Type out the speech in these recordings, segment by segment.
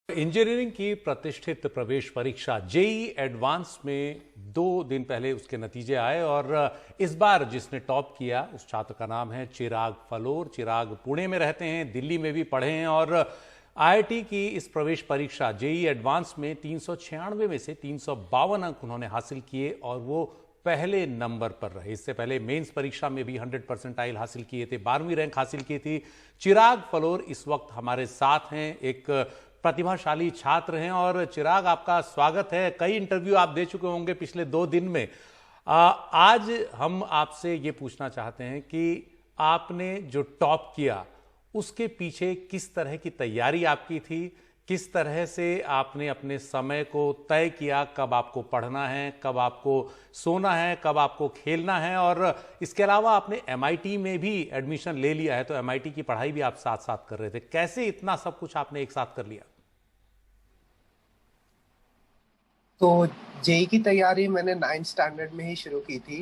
Engineering की प्रतिष्ठित प्रवेश परीक्षा जेईई एडवांस में 2 दिन पहले उसके नतीजे आए और इस बार जिसने टॉप किया उस छात्र का नाम है चिराग फलोर। चिराग पुणे में रहते हैं, दिल्ली में भी पढ़े हैं और आईआईटी की इस प्रवेश परीक्षा जेईई एडवांस में 396 में से 352 अंक उन्होंने हासिल किए और वो पहले नंबर पर रहे। इससे पहले मेंस परीक्षा में भी 100 परसेंटाइल हासिल किए थे, 12वीं रैंक हासिल की थी। चिराग फलोर इस वक्त हमारे साथ हैं, एक प्रतिभाशाली छात्र हैं। और चिराग, आपका स्वागत है। कई इंटरव्यू आप दे चुके होंगे पिछले 2 दिन में। आज हम आपसे ये पूछना चाहते हैं कि आपने जो टॉप किया उसके पीछे किस तरह की तैयारी आपकी थी, किस तरह से आपने अपने समय को तय किया, कब आपको पढ़ना है, कब आपको सोना है, कब आपको खेलना है। और इसके अलावा आपने एमआईटी में भी एडमिशन ले लिया है, तो एमआईटी की पढ़ाई भी आप साथ साथ कर रहे थे। कैसे इतना सब कुछ आपने एक साथ कर लिया? तो जेई की तैयारी मैंने 9th स्टैंडर्ड में ही शुरू की थी।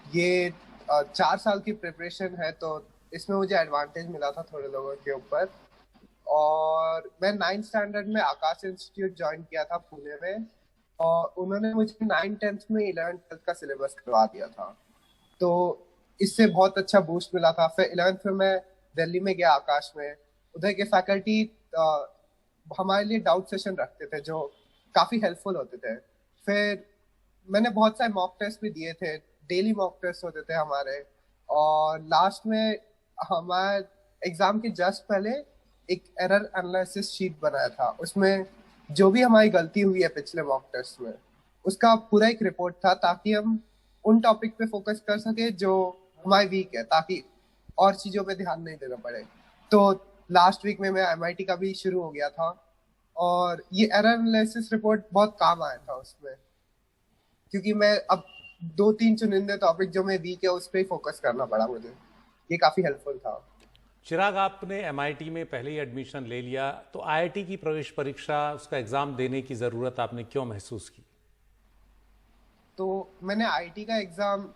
ये 4 साल की प्रिपरेशन है, तो इसमें मुझे एडवांटेज मिला था थोड़े लोगों के ऊपर। और मैं 9th स्टैंडर्ड में आकाश इंस्टीट्यूट ज्वाइन किया था पुणे में, और उन्होंने मुझे 9th 10th में 11th 12th का सिलेबस करवा दिया था। तो इससे बहुत अच्छा बूस्ट मिला था। फिर 11th में मैं दिल्ली में गया आकाश में। उधर के फैकल्टी हमारे लिए डाउट सेशन रखते थे जो काफी हेल्पफुल होते थे। फिर मैंने बहुत सारे मॉक टेस्ट भी दिए थे, डेली मॉक टेस्ट होते थे हमारे। और लास्ट में हमारे एग्जाम के जस्ट पहले एक एरर एनालिसिस शीट बनाया था, उसमें जो भी हमारी गलती हुई है पिछले मॉक टेस्ट में उसका पूरा एक रिपोर्ट था, ताकि हम उन टॉपिक पे फोकस कर सके जो हमारे वीक है, ताकि और चीजों पे ध्यान नहीं देना पड़े। तो लास्ट वीक में मैं एमआईटी का भी शुरू हो गया था, और ये एरर एनालिसिस रिपोर्ट बहुत काम आया था उसमें, क्योंकि मैं अब 2-3 चुनिंदे टॉपिक जो मैं वीक है उस पर ही फोकस करना पड़ा मुझे। ये काफी हेल्पफुल था। चिराग, आपने एमआईटी में पहले ही एडमिशन ले लिया, तो आईआईटी की प्रवेश परीक्षा, उसका एग्जाम देने की जरूरत आपने क्यों महसूस की? तो मैंने आईटी का एग्जाम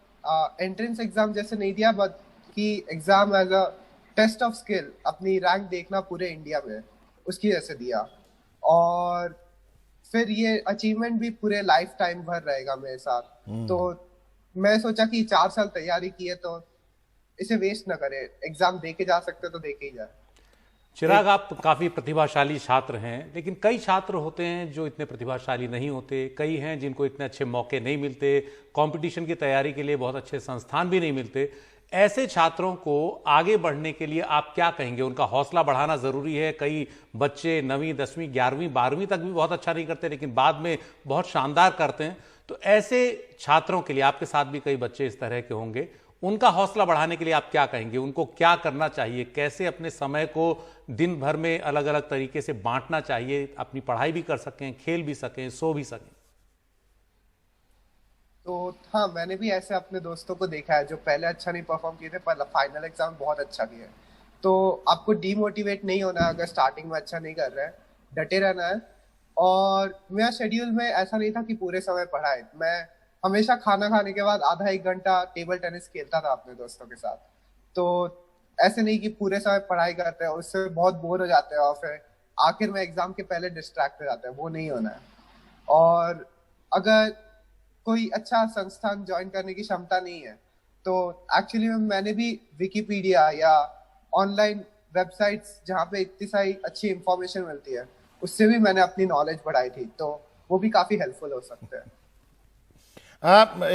एंट्रेंस एग्जाम जैसे नहीं दिया, बट कि exam as a test of skill, अपनी रैंक देखना पूरे इंडिया में, उसकी वजह से दिया। और फिर ये अचीवमेंट भी पूरे लाइफ टाइम भर रहेगा मेरे साथ। तो मैं सोचा कि 4 साल तैयारी की है, तो इसे वेस्ट ना करे, एग्जाम दे के जा सकते तो दे के ही जाए। चिराग, एक आप काफी प्रतिभाशाली छात्र हैं, लेकिन कई छात्र होते हैं जो इतने प्रतिभाशाली नहीं होते, कई हैं जिनको इतने अच्छे मौके नहीं मिलते, कंपटीशन की तैयारी के लिए बहुत अच्छे संस्थान भी नहीं मिलते। ऐसे छात्रों को आगे बढ़ने के लिए आप क्या कहेंगे? उनका हौसला बढ़ाना जरूरी है। कई बच्चे 9वीं 10वीं 11वीं 12वीं तक भी बहुत अच्छा नहीं करते, लेकिन बाद में बहुत शानदार करते हैं। तो ऐसे छात्रों के लिए, आपके साथ भी कई बच्चे इस तरह के होंगे, उनका हौसला बढ़ाने के लिए आप क्या कहेंगे? उनको क्या करना चाहिए? कैसे अपने समय को दिन भर में अलग अलग तरीके से बांटना चाहिए, अपनी पढ़ाई भी कर सकें, खेल भी सकें, सो भी सकें? तो हाँ, मैंने भी ऐसे अपने दोस्तों को देखा है जो पहले अच्छा नहीं परफॉर्म किए थे पर फाइनल एग्जाम बहुत अच्छा किए। तो आपको डीमोटिवेट नहीं होना है अगर स्टार्टिंग में अच्छा नहीं कर रहे हैं, डटे रहना है। और मेरा शेड्यूल में ऐसा नहीं था कि पूरे समय पढ़ाई, मैं हमेशा खाना खाने के बाद आधा 1 घंटा टेबल टेनिस खेलता था अपने दोस्तों के साथ। तो ऐसे नहीं कि पूरे समय पढ़ाई करते हैं, उससे बहुत बोर हो जाते हैं और फिर आखिर में एग्जाम के पहले डिस्ट्रैक्ट हो जाते हैं, वो नहीं होना है। और अगर कोई अच्छा संस्थान ज्वाइन करने की क्षमता नहीं है, तो एक्चुअली मैंने भी विकिपीडिया या ऑनलाइन वेबसाइट्स जहाँ पे इतनी सारी अच्छी इंफॉर्मेशन मिलती है, उससे भी मैंने अपनी नॉलेज बढ़ाई थी, तो वो भी काफी हेल्पफुल हो सकते हैं।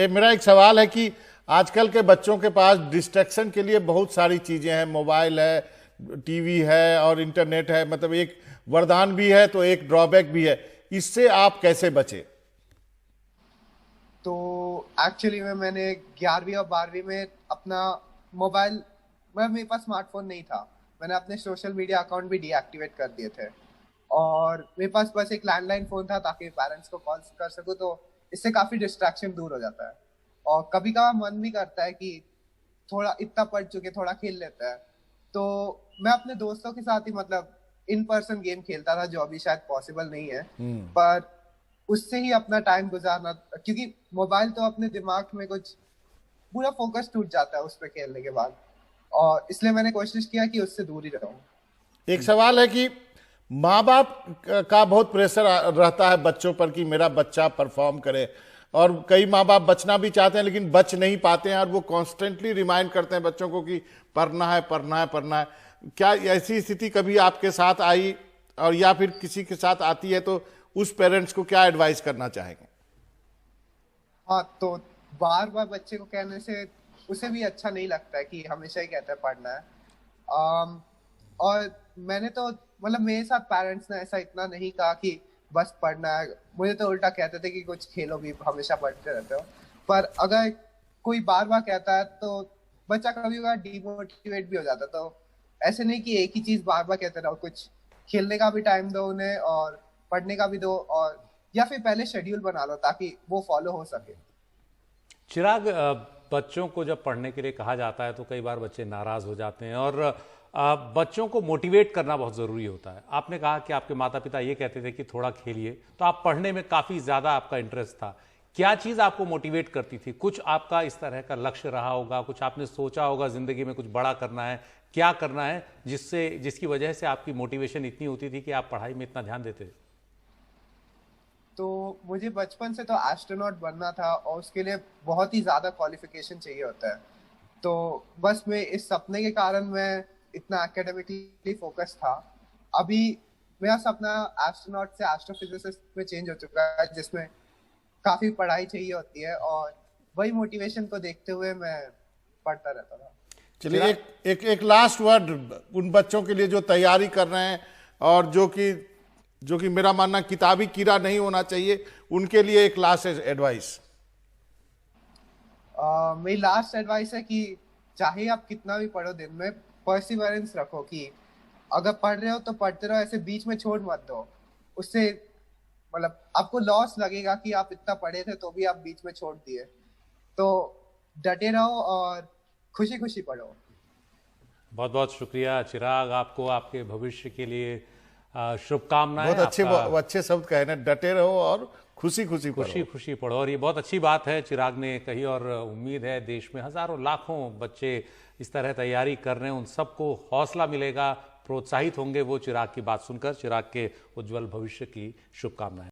मेरा एक सवाल है कि आजकल के बच्चों के पास डिस्ट्रैक्शन के लिए बहुत सारी चीजें हैं, मोबाइल है, टीवी है और इंटरनेट है। मतलब एक वरदान भी है तो एक ड्रॉबैक भी है। इससे आप कैसे बचे? तो एक्चुअली मैंने 11वीं और 12वीं में अपना मोबाइल, मेरे पास स्मार्टफोन नहीं था, मैंने अपने सोशल मीडिया अकाउंट भी डीएक्टिवेट कर दिए थे। और मेरे पास बस एक लैंडलाइन फोन था ताकि पेरेंट्स को कॉल कर सकूं, तो इससे काफी डिस्ट्रैक्शन दूर हो जाता है। और कभी कभार मन भी करता है कि थोड़ा इतना पढ़ चुके थोड़ा खेल लेते हैं, तो मैं अपने दोस्तों के साथ ही मतलब इन पर्सन गेम खेलता था, जो अभी शायद पॉसिबल नहीं है। पर उससे ही अपना टाइम गुजारना, क्योंकि मोबाइल तो अपने दिमाग में कुछ पूरा फोकस टूट जाता है उस पर खेलने के बाद, और इसलिए मैंने कोशिश किया कि उससे दूर ही रहूं। एक सवाल है कि माँ बाप का बहुत प्रेशर रहता है बच्चों पर कि मेरा बच्चा परफॉर्म करे, और कई माँ बाप बचना भी चाहते हैं लेकिन बच नहीं पाते हैं, और वो कॉन्स्टेंटली रिमाइंड करते हैं बच्चों को कि पढ़ना है, पढ़ना है, पढ़ना है। क्या ऐसी स्थिति कभी आपके साथ आई, और या फिर किसी के साथ आती है तो उस पेरेंट्स को क्या एडवाइस करना चाहेंगे? हाँ, तो बार बार बच्चे को कहने से उसे भी अच्छा नहीं लगता है कि हमेशा ही कहता है पढ़ना है। और मैंने तो मतलब मेरे साथ पेरेंट्स ने ऐसा इतना नहीं कहा कि बस पढ़ना है, मुझे तो उल्टा कहते थे कि कुछ खेलो भी, हमेशा पढ़ते रहते हो। पर अगर कोई बार बार कहता है तो बच्चा कभी कभार डिमोटिवेट भी हो जाता है। तो ऐसे नहीं कि एक ही चीज बार बार कहते रहो, कुछ खेलने का भी टाइम दो उन्हें और पढ़ने का भी दो, और या फिर पहले शेड्यूल बना लो ताकि वो फॉलो हो सके। चिराग, बच्चों को जब पढ़ने के लिए कहा जाता है तो कई बार बच्चे नाराज हो जाते हैं, और बच्चों को मोटिवेट करना बहुत ज़रूरी होता है। आपने कहा कि आपके माता पिता ये कहते थे कि थोड़ा खेलिए, तो आप पढ़ने में काफ़ी ज़्यादा आपका इंटरेस्ट था। क्या चीज़ आपको मोटिवेट करती थी? कुछ आपका इस तरह का लक्ष्य रहा होगा, कुछ आपने सोचा होगा ज़िंदगी में कुछ बड़ा करना है, क्या करना है, जिसकी वजह से आपकी मोटिवेशन इतनी होती थी कि आप पढ़ाई में इतना ध्यान देते थे? तो मुझे बचपन से तो एस्ट्रोनॉट बनना था, और उसके लिए बहुत ही ज़्यादा क्वालिफिकेशन चाहिए होता है। तो बस मैं इस सपने के कारण मैं इतना एकेडमिकली फोकस था। अभी मेरा सपना एस्ट्रोनॉट से एस्ट्रोफिजिसिस्ट में चेंज हो चुका है, जिसमें काफी पढ़ाई चाहिए होती है, और वही मोटिवेशन को देखते हुए मैं पढ़ता रहता था। चलिए, एक लास्ट वर्ड उन बच्चों के लिए जो तैयारी कर रहे हैं और जो कि मेरा मानना किताबी कीड़ा नहीं होना चाहिए, उनके लिए एक लास्ट एडवाइस। मेरी लास्ट एडवाइस है कि चाहे आप कितना भी पढ़ो दिन में, परसिवरेंस रखो कि अगर पढ़ रहे हो तो पढ़ते रहो, ऐसे बीच में छोड़ मत दो। उससे मतलब आपको लॉस लगेगा कि आप इतना पढ़े थे तो भी आप बीच में छोड़ दिए। तो डटे रहो और खुशी खुशी पढ़ो। बहुत बहुत शुक्रिया चिराग, आपको आपके भविष्य के लिए शुभकामनाएं। बहुत अच्छे शब्द कहे ना, डटे रहो और खुशी खुशी पढ़ो। और ये बहुत अच्छी बात है चिराग ने कही, और उम्मीद है देश में हजारों लाखों बच्चे इस तरह तैयारी कर रहे हैं, उन सबको हौसला मिलेगा, प्रोत्साहित होंगे वो चिराग की बात सुनकर। चिराग के उज्जवल भविष्य की शुभकामनाएं।